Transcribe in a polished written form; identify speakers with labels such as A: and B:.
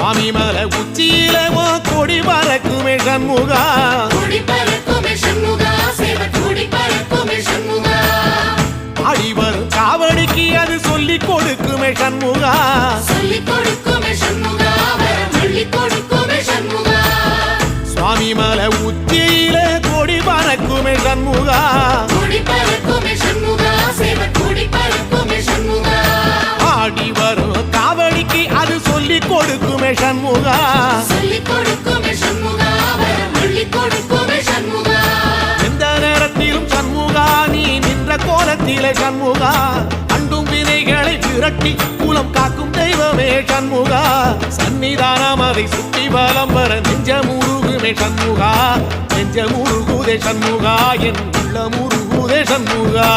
A: சுவாமி மலை உச்சியில கொடி பறக்குமே சண்முகா ஆடி வரும் காவடிக்கு அது சொல்லிக் கொடுக்குமே சண்முகா சுவாமி மலை உச்சியில கொடி பறக்குமே சண்முகா ஆடி வரும் காவடிக்கு அது சொல்லிக் கொடுக்குமே சண்முகா எந்த நேரத்திலும் சண்முகா நீ நின்ற கோலத்திலே சண்முகா அண்டும் வினைகளை விரட்டி குலம் காக்கும் தெய்வமே சண்முகா சன்னிதானம் அதை சுற்றி பலம் வர நெஞ்சமுருகுமே சண்முகா நெஞ்சமுருகுதே சண்முகா என் உள்ள முருகுதே சண்முகா